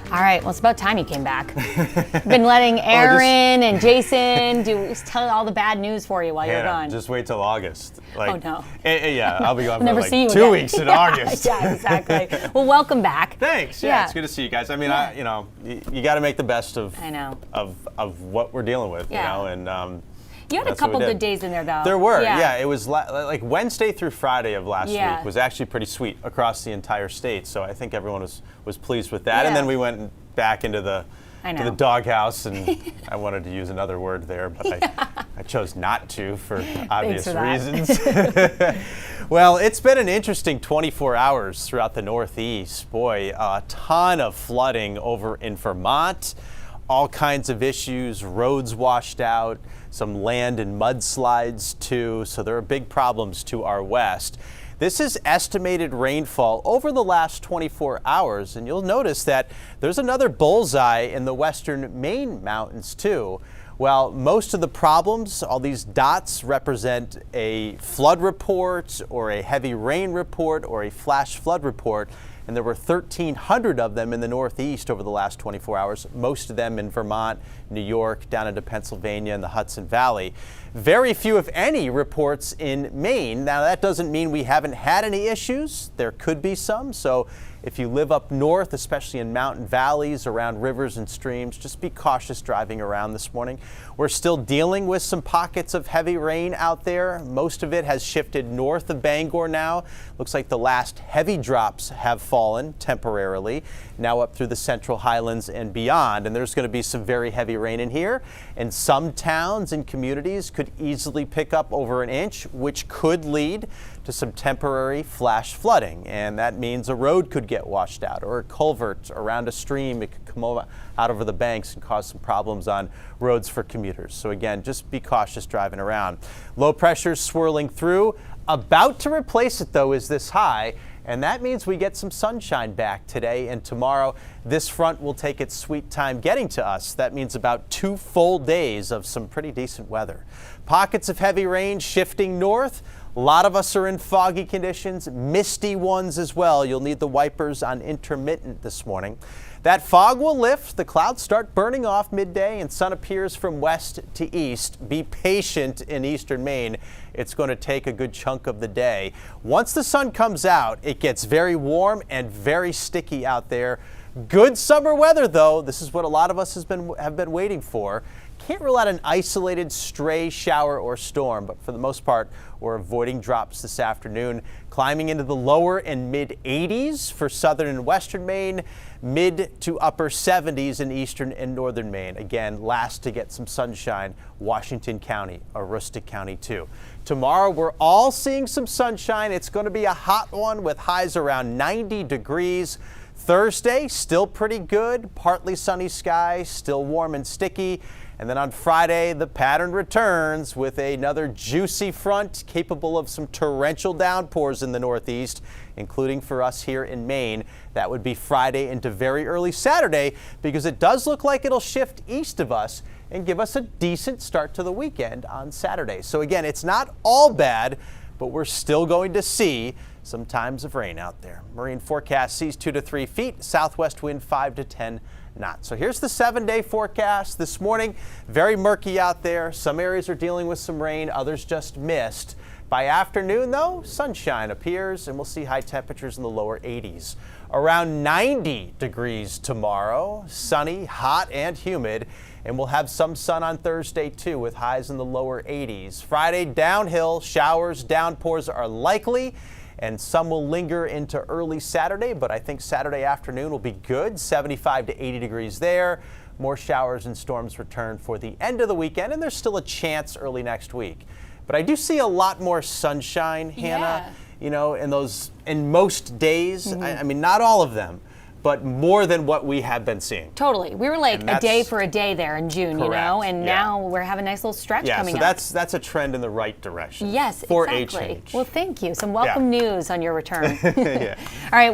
All right, well, it's about time you came back. Been letting Aaron and Jason tell all the bad news for you while you're gone. Just wait till August. Oh, no. Yeah, I'll be gone for never like see you 2 again. weeks in August. Yeah, exactly. Well, welcome back. Thanks. Yeah, it's good to see you guys. I mean, you got to make the best of what we're dealing with, you know, and you had a couple good days in there, though. There were, yeah. It was like Wednesday through Friday of last week was actually pretty sweet across the entire state. So I think everyone was pleased with that. And then we went back into the doghouse, and I wanted to use another word there, but I chose not to for obvious reasons. Well, it's been an interesting 24 hours throughout the Northeast. Boy, a ton of flooding over in Vermont. All kinds of issues, roads washed out, some land and mudslides too, so there are big problems to our west. This is estimated rainfall over the last 24 hours, and you'll notice that there's another bullseye in the western Maine mountains too. Well, most of the problems, all these dots represent a flood report or a heavy rain report or a flash flood report. And there were 1,300 of them in the Northeast over the last 24 hours, most of them in Vermont, New York, down into Pennsylvania and the Hudson Valley. Very few, if any, reports in Maine. Now, that doesn't mean we haven't had any issues. There could be some. So if you live up north, especially in mountain valleys around rivers and streams, just be cautious driving around this morning. We're still dealing with some pockets of heavy rain out there. Most of it has shifted north of Bangor now. Looks like the last heavy drops have fallen temporarily, now up through the Central Highlands and beyond. And there's going to be some very heavy rain in here. And some towns and communities could easily pick up over an inch, which could lead to some temporary flash flooding. And that means a road could get washed out, or a culvert around a stream. It could come out over the banks and cause some problems on roads for commuters. So again, just be cautious driving around. Low pressure swirling through. About to replace it, though, is this high. And that means we get some sunshine back today and tomorrow. This front will take its sweet time getting to us. That means about 2 full days of some pretty decent weather. Pockets of heavy rain shifting north. A lot of us are in foggy conditions, misty ones as well. You'll need the wipers on intermittent this morning. That fog will lift, the clouds start burning off midday, and sun appears from west to east. Be patient in eastern Maine. It's going to take a good chunk of the day. Once the sun comes out, it gets very warm and very sticky out there. Good summer weather, though. This is what a lot of us have been waiting for. Can't rule out an isolated stray shower or storm, but for the most part, we're avoiding drops this afternoon. Climbing into the lower and mid 80s for southern and western Maine, mid to upper 70s in eastern and northern Maine. Again, last to get some sunshine, Washington County, Aroostook County too. Tomorrow, we're all seeing some sunshine. It's going to be a hot one with highs around 90 degrees. Thursday, still pretty good, partly sunny skies, still warm and sticky. And then on Friday, the pattern returns with another juicy front capable of some torrential downpours in the Northeast, including for us here in Maine. That would be Friday into very early Saturday, because it does look like it'll shift east of us and give us a decent start to the weekend on Saturday. So again, it's not all bad, but we're still going to see some times of rain out there. Marine forecast sees 2 to 3 feet, southwest wind 5 to 10 knots. So here's the 7-day forecast. This morning, very murky out there. Some areas are dealing with some rain, others just missed. By afternoon, though, sunshine appears, and we'll see high temperatures in the lower 80s. Around 90 degrees tomorrow, sunny, hot, and humid. And we'll have some sun on Thursday, too, with highs in the lower 80s. Friday, downhill, showers, downpours are likely, and some will linger into early Saturday, but I think Saturday afternoon will be good, 75 to 80 degrees there. More showers and storms return for the end of the weekend, and there's still a chance early next week. But I do see a lot more sunshine, Hannah, you know, in most days. I mean, not all of them, but more than what we have been seeing. Totally. We were like a day for a day there in June, you know, and now we're having a nice little stretch coming up. So that's a trend in the right direction. Yes, for exactly. a change. Well, thank you. Some welcome news on your return. All right.